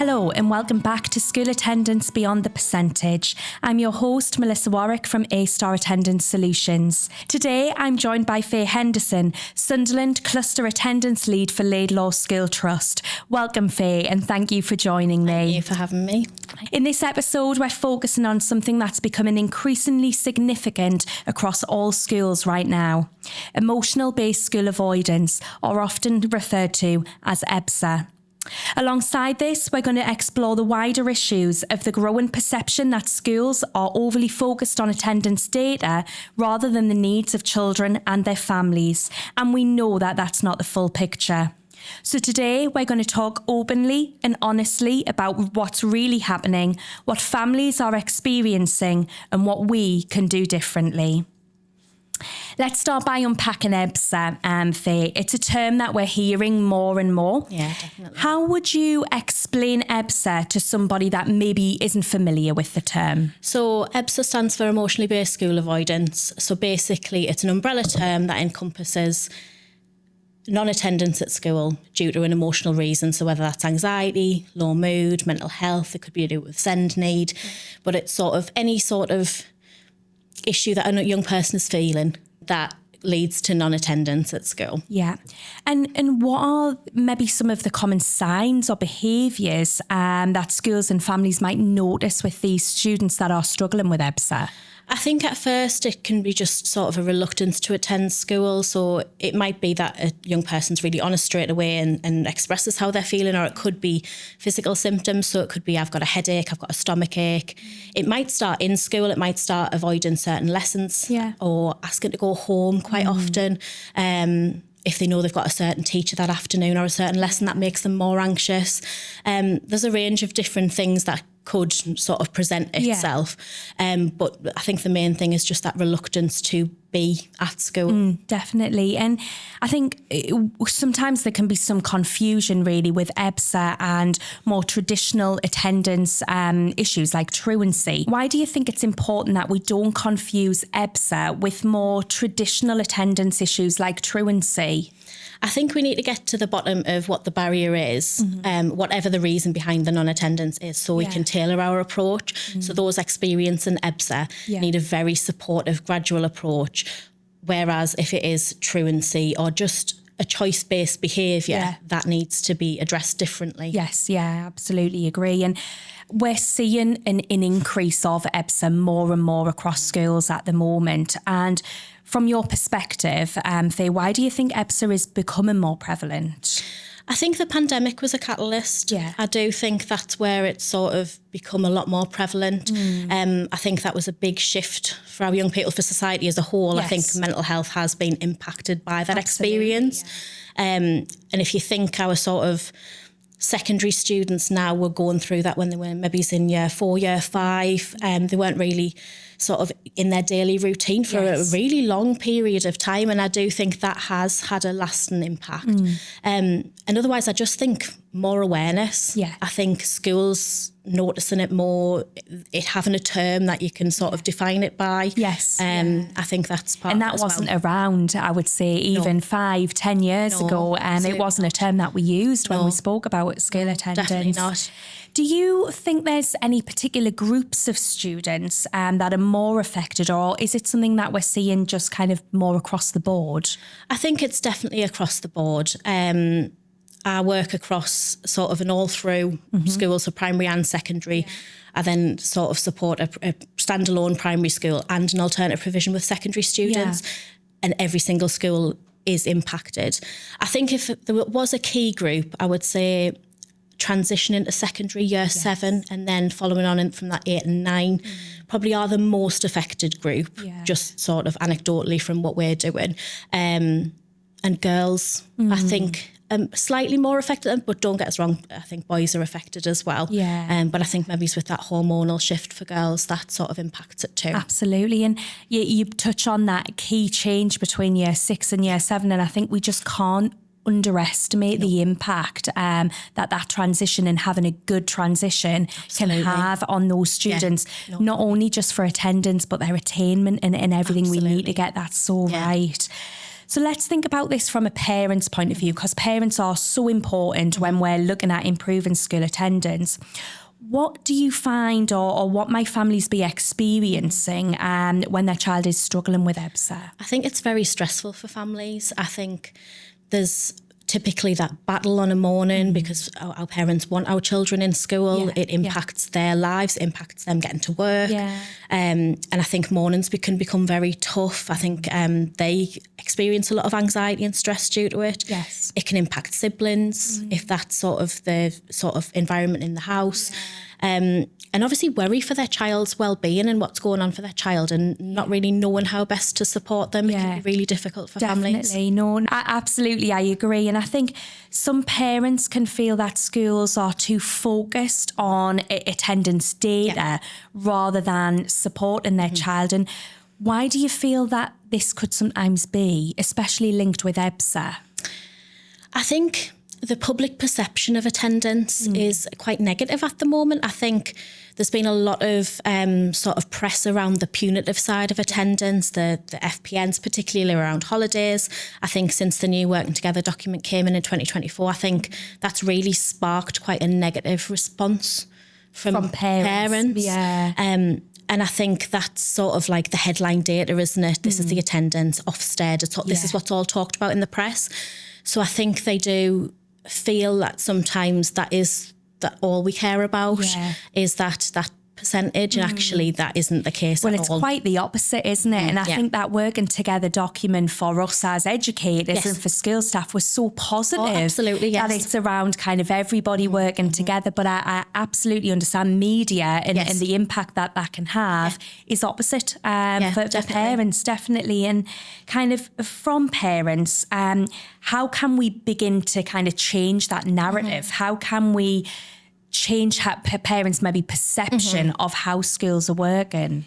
Hello and welcome back to School Attendance Beyond the Percentage. I'm your host, Melissa Warwick from A-Star Attendance Solutions. Today, I'm joined by Faye Henderson, Sunderland Cluster Attendance Lead for Laidlaw Schools Trust. Welcome, Faye, and thank you for joining me. Thank you for having me. In this episode, we're focusing on something that's becoming increasingly significant across all schools right now. Emotional Based School Avoidance, or often referred to as EBSA. Alongside this, we're going to explore the wider issues of the growing perception that schools are overly focused on attendance data rather than the needs of children and their families. And we know that that's not the full picture. So today, we're going to talk openly and honestly about what's really happening, what families are experiencing, and what we can do differently. Let's start by unpacking EBSA, Faye. It's a term that we're hearing more and more. Yeah, definitely. How would you explain EBSA to somebody that maybe isn't familiar with the term? So EBSA stands for Emotionally Based School Avoidance. So basically it's an umbrella term that encompasses non-attendance at school due to an emotional reason. So whether that's anxiety, low mood, mental health, it could be to do with SEND need, but it's sort of any sort of issue that a young person is feeling that leads to non-attendance at school. Yeah. And what are maybe some of the common signs or behaviours that schools and families might notice with these students that are struggling with EBSA? I think at first it can be just sort of a reluctance to attend school. So it might be that a young person's really honest straight away and expresses how they're feeling, or it could be physical symptoms. So it could be, I've got a headache, I've got a stomach ache. It might start in school, it might start avoiding certain lessons or asking to go home quite often. If they know they've got a certain teacher that afternoon or a certain lesson that makes them more anxious. There's a range of different things that could sort of present itself. But I think the main thing is just that reluctance to be at school. Definitely. And I think sometimes there can be some confusion really with EBSA and more traditional attendance issues like truancy. Why do you think it's important that we don't confuse EBSA with more traditional attendance issues like truancy? I think we need to get to the bottom of what the barrier is, whatever the reason behind the non-attendance is, so we can tailor our approach. So those experiencing EBSA need a very supportive, gradual approach, whereas if it is truancy or just a choice-based behaviour, that needs to be addressed differently. Yes, yeah, absolutely agree. And we're seeing an increase of EBSA more and more across schools at the moment. And from your perspective, Faye, why do you think EBSA is becoming more prevalent? I think the pandemic was a catalyst. Yeah. I do think that's where it's sort of become a lot more prevalent. I think that was a big shift for our young people, for society as a whole. Yes. I think mental health has been impacted by that experience. And if you think our sort of secondary students now were going through that when they were maybe in year 4, year 5, they weren't really sort of in their daily routine for a really long period of time. And I do think that has had a lasting impact. And otherwise, I just think more awareness. Yeah. I think schools noticing it more, it having a term that you can sort of define it by. Yes. I think that's part and of that it as wasn't well. around, I would say, even 5-10 years ago. It wasn't a term that we used when we spoke about school attendance. Definitely not. Do you think there's any particular groups of students that are more affected, or is it something that we're seeing just kind of more across the board? I think it's definitely across the board. I work across sort of an all-through school, so primary and secondary. I then sort of support a standalone primary school and an alternative provision with secondary students. And every single school is impacted. I think if there was a key group, I would say transition into secondary year 7 and then following on in from that 8 and 9 probably are the most affected group, just sort of anecdotally from what we're doing. And girls, I think, slightly more affected, but don't get us wrong, I think boys are affected as well. But I think maybe it's with that hormonal shift for girls, that sort of impacts it too. Absolutely. And you touch on that key change between year 6 and year 7, and I think we just can't underestimate the impact that transition and having a good transition can have on those students, not only just for attendance, but their attainment and everything we need to get that right. So let's think about this from a parent's point of view, because parents are so important when we're looking at improving school attendance. What do you find, or what might families be experiencing when their child is struggling with EBSA? I think it's very stressful for families. I think there's typically that battle on a morning because our parents want our children in school. It impacts their lives, it impacts them getting to work. And I think mornings can become very tough. I think they experience a lot of anxiety and stress due to it. Yes. It can impact siblings if that's sort of the sort of environment in the house. And obviously worry for their child's well-being and what's going on for their child, and not really knowing how best to support them. It can be really difficult for families. Definitely, no, absolutely, I agree. And I think some parents can feel that schools are too focused on attendance data rather than supporting their child. And why do you feel that this could sometimes be, especially linked with EBSA? I think the public perception of attendance is quite negative at the moment. I think there's been a lot of sort of press around the punitive side of attendance, the FPNs, particularly around holidays. I think since the new Working Together document came in 2024, I think that's really sparked quite a negative response from parents. And I think that's sort of like the headline data, isn't it? This is the attendance, Ofsted, this is what's all talked about in the press. So I think they do feel that sometimes that all we care about is that percentage, and actually that isn't the case at all. Well, it's quite the opposite, isn't it? And I think that Working Together document for us as educators and for school staff was so positive. Oh, absolutely, yes. That it's around kind of everybody working together. But I absolutely understand media and the impact that can have is opposite for parents, definitely. And kind of from parents, how can we begin to kind of change that narrative? How can we change parents' maybe perception of how schools are working?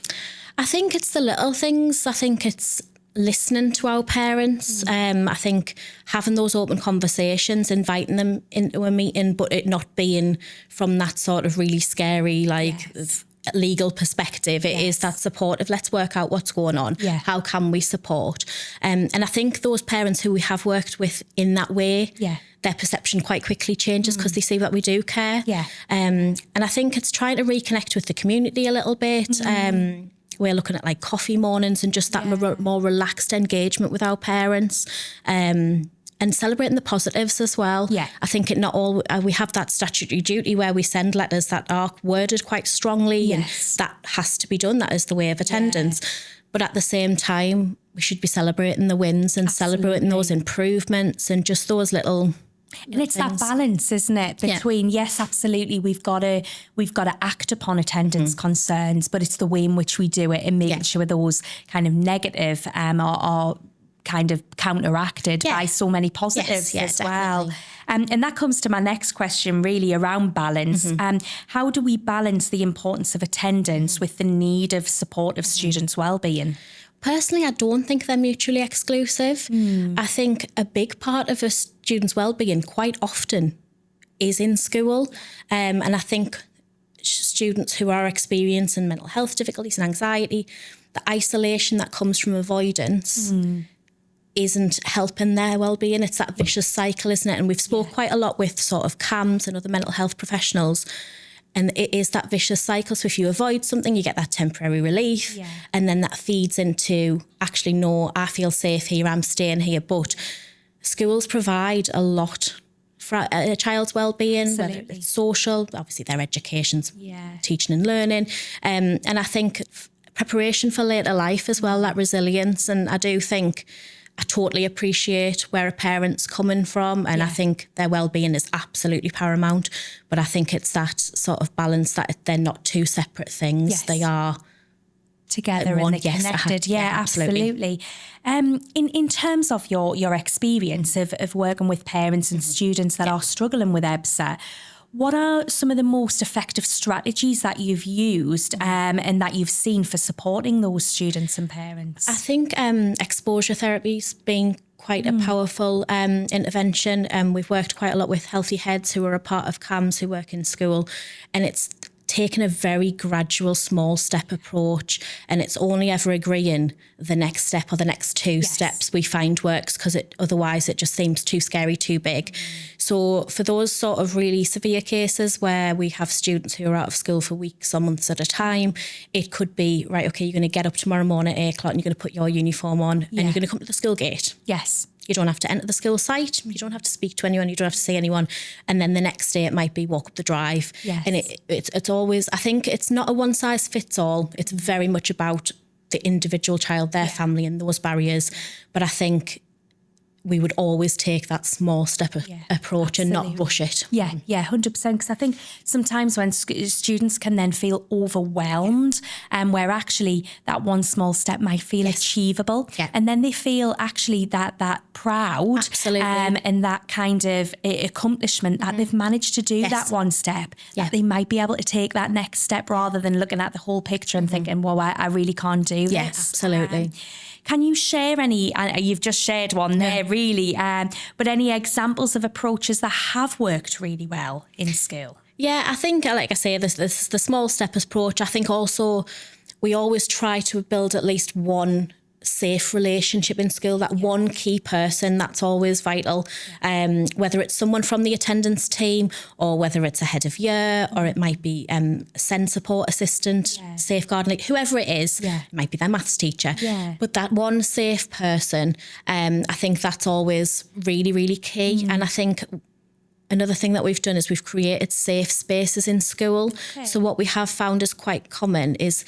I think it's the little things. I think it's listening to our parents. I think having those open conversations, inviting them into a meeting, but it not being from that sort of really scary, legal perspective. It is that supportive, let's work out what's going on. How can we support? And I think those parents who we have worked with in that way, their perception quite quickly changes because they see that we do care. And I think it's trying to reconnect with the community a little bit. We're looking at like coffee mornings and just that more relaxed engagement with our parents. And celebrating the positives as well. I think we have that statutory duty where we send letters that are worded quite strongly, and that has to be done. That is the way of attendance. But at the same time, we should be celebrating the wins and celebrating those improvements and just those little. And it's that balance, isn't it? Between yes, absolutely, we've got to act upon attendance concerns, but it's the way in which we do it and making sure those kind of negative are kind of counteracted by so many positives as well. And that comes to my next question, really, around balance. How do we balance the importance of attendance with the need of support of students' well-being? Personally, I don't think they're mutually exclusive. I think a big part of a student's well-being quite often is in school. And I think students who are experiencing mental health difficulties and anxiety, the isolation that comes from avoidance isn't helping their well-being. It's that vicious cycle, isn't it? And we've spoke quite a lot with sort of CAMs and other mental health professionals, and it is that vicious cycle. So if you avoid something, you get that temporary relief, and then that feeds into, actually, no, I feel safe here, I'm staying here. But schools provide a lot for a child's well-being, whether it's social, obviously their education's teaching and learning, and I think preparation for later life as well, that resilience. And I do think I totally appreciate where a parent's coming from, and I think their well-being is absolutely paramount. But I think it's that sort of balance that they're not two separate things. They are together and they're connected. Absolutely. In terms of your experience of working with parents and students that are struggling with EBSA, what are some of the most effective strategies that you've used and that you've seen for supporting those students and parents? I think exposure therapy's been quite a powerful intervention. We've worked quite a lot with Healthy Heads, who are a part of CAMS, who work in school, and it's taking a very gradual, small step approach, and it's only ever agreeing the next step or the next two steps we find works, because otherwise it just seems too scary, too big. So for those sort of really severe cases where we have students who are out of school for weeks or months at a time, it could be, right, okay, you're going to get up tomorrow morning at 8 o'clock and you're going to put your uniform on and you're going to come to the school gate. Yes. You don't have to enter the school site. You don't have to speak to anyone. You don't have to see anyone. And then the next day it might be walk up the drive. Yes. And it's always, I think it's not a one size fits all. It's very much about the individual child, their family and those barriers. But I think we would always take that small step approach and not rush it. Yeah, 100%. Because I think sometimes when students can then feel overwhelmed, where actually that one small step might feel achievable, and then they feel actually that proud, and that kind of accomplishment that they've managed to do that one step, that they might be able to take that next step rather than looking at the whole picture and thinking, well, I really can't do this. Yeah, absolutely. Can you share any, you've just shared one there really, but any examples of approaches that have worked really well in school? Yeah, I think, like I say, this the small step approach. I think also we always try to build at least one safe relationship in school, that one key person, that's always vital. Whether it's someone from the attendance team or whether it's a head of year or it might be SEND support assistant, safeguarding, like whoever it is, it might be their maths teacher. But that one safe person, I think that's always really, really key. And I think another thing that we've done is we've created safe spaces in school. So what we have found is quite common is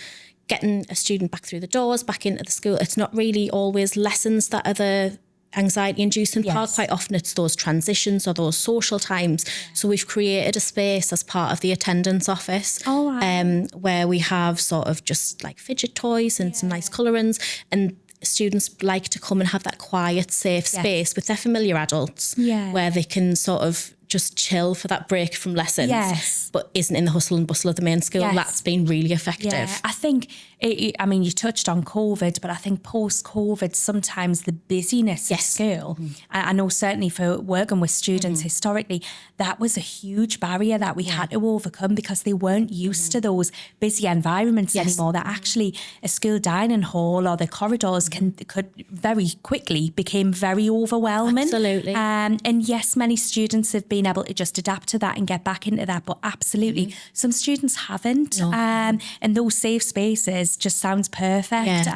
getting a student back through the doors, back into the school. It's not really always lessons that are the anxiety-inducing part. Quite often it's those transitions or those social times. So we've created a space as part of the attendance office where we have sort of just like fidget toys and some nice colourings, and students like to come and have that quiet, safe space with their familiar adults where they can sort of just chill for that break from lessons, but isn't in the hustle and bustle of the main school. That's been really effective. I think, you touched on COVID, but I think post-COVID, sometimes the busyness of school, I know certainly for working with students historically, that was a huge barrier that we had to overcome because they weren't used to those busy environments anymore, that actually a school dining hall or the corridors could very quickly became very overwhelming. Absolutely. And yes, many students have been able to just adapt to that and get back into that, but absolutely some students haven't. And those safe spaces just sounds perfect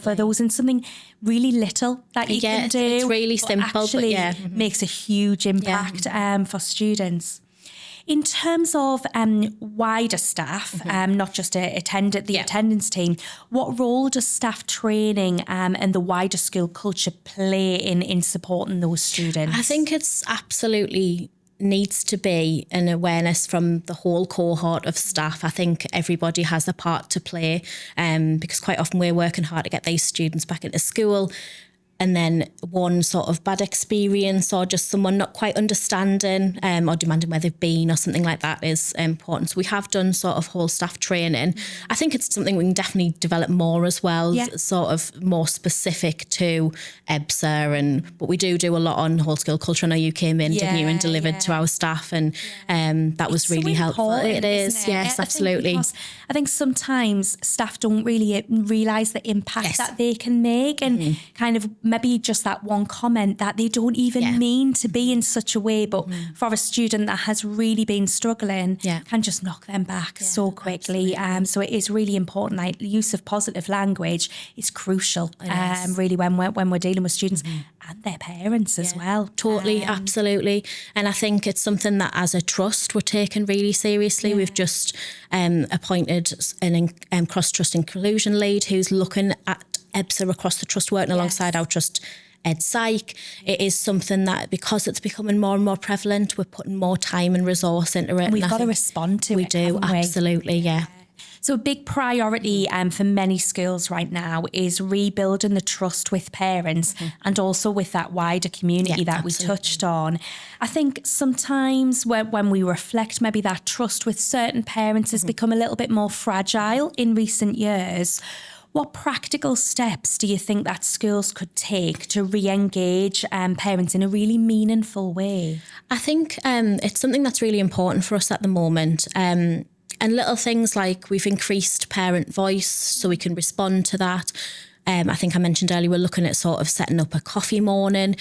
for those, and something really little that you can do. It's really simple, actually makes a huge impact for students. In terms of wider staff, not just the attendance team, what role does staff training and the wider school culture play in supporting those students? I think it's absolutely needs to be an awareness from the whole cohort of staff. I think everybody has a part to play, because quite often we're working hard to get these students back into school, and then one sort of bad experience or just someone not quite understanding or demanding where they've been or something like that is important. So we have done sort of whole staff training. I think it's something we can definitely develop more as well, sort of more specific to EBSA. But we do a lot on whole school culture. I know you came in, didn't you, and delivered to our staff, and that was really helpful. It is, yes, absolutely. I think sometimes staff don't really realise the impact that they can make, and kind of maybe just that one comment that they don't even mean to be in such a way, but for a student that has really been struggling, can just knock them back so quickly. So it is really important. Like, the use of positive language is crucial, really, when we're dealing with students and their parents as well. Totally, absolutely. And I think it's something that as a trust we're taking really seriously. We've just appointed an cross-trust inclusion lead who's looking at EBSA across the trust, working alongside our trust Ed Psych. It is something that, because it's becoming more and more prevalent, we're putting more time and resource into it. And we've got to respond to it. We do, absolutely, So a big priority for many schools right now is rebuilding the trust with parents and also with that wider community that we touched on. I think sometimes when we reflect, maybe that trust with certain parents has become a little bit more fragile in recent years. What practical steps do you think that schools could take to re-engage parents in a really meaningful way? I think it's something that's really important for us at the moment. little things like we've increased parent voice so we can respond to that. I think I mentioned earlier, we're looking at sort of setting up a coffee morning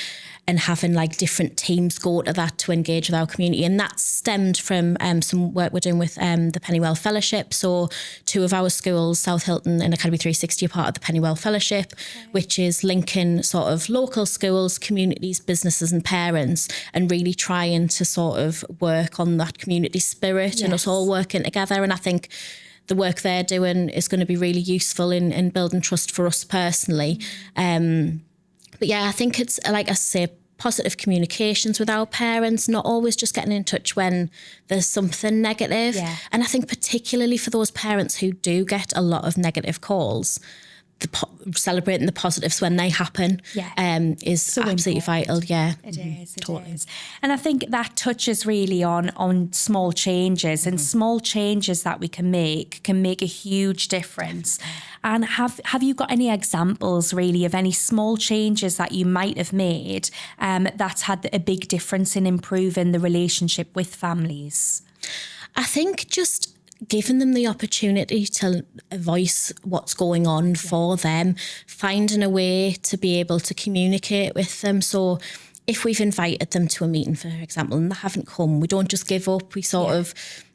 and having like different teams go to that to engage with our community. And that stemmed from some work we're doing with the Pennywell Fellowship. So 2 of our schools, South Hilton and Academy 360, are part of the Pennywell Fellowship, which is linking sort of local schools, communities, businesses and parents, and really trying to sort of work on that community spirit and us all working together. And I think the work they're doing is going to be really useful in building trust for us personally. But yeah, I think it's, like I say, positive communications with our parents, not always just getting in touch when there's something negative. Yeah. And I think particularly for those parents who do get a lot of negative calls, celebrating the positives when they happen is so absolutely vital. Yeah, it is. And I think that touches really on small changes, and small changes that we can make a huge difference. And have you got any examples really of any small changes that you might have made that's had a big difference in improving the relationship with families? I think just giving them the opportunity to voice what's going on for them, finding a way to be able to communicate with them. So if we've invited them to a meeting, for example, and they haven't come, we don't just give up. We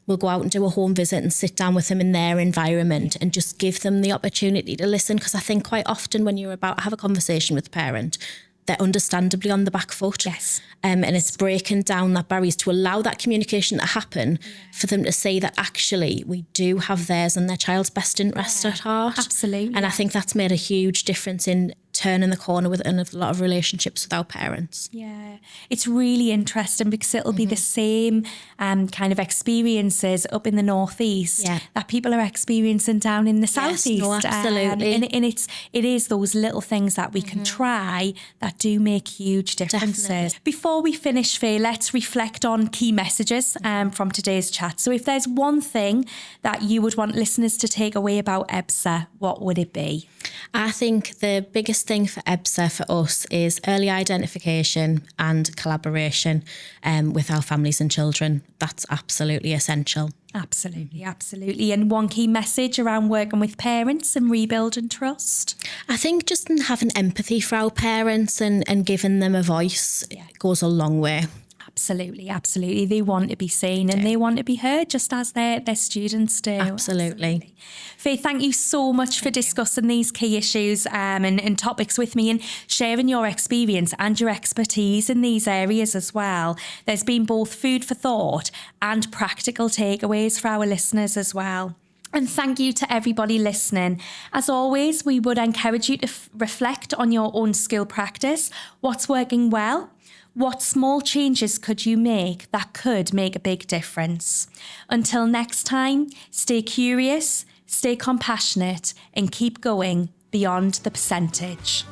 we'll go out and do a home visit and sit down with them in their environment and just give them the opportunity to listen. Because I think quite often when you're about to have a conversation with a parent, they're understandably on the back foot. Yes. And it's breaking down that barriers to allow that communication to happen, for them to say that actually we do have theirs and their child's best interest at heart. Absolutely. And I think that's made a huge difference in turning the corner within a lot of relationships with our parents. Yeah, it's really interesting because it'll be the same kind of experiences up in the northeast that people are experiencing down in the southeast. No, absolutely. And it is those little things that we can try that do make huge differences. Definitely. Before we finish, Faye, let's reflect on key messages from today's chat. So if there's one thing that you would want listeners to take away about EBSA, what would it be? I think the biggest thing for EBSA for us is early identification and collaboration with our families and children. That's absolutely essential. Absolutely. And one key message around working with parents and rebuilding trust? I think just having empathy for our parents and giving them a voice goes a long way. Absolutely. They want to be seen and they want to be heard, just as their students do. Absolutely. Faye, thank you so much for discussing these key issues and topics with me, and sharing your experience and your expertise in these areas as well. There's been both food for thought and practical takeaways for our listeners as well. And thank you to everybody listening. As always, we would encourage you to reflect on your own school practice. What's working well? What small changes could you make that could make a big difference? Until next time, stay curious, stay compassionate, and keep going beyond the percentage.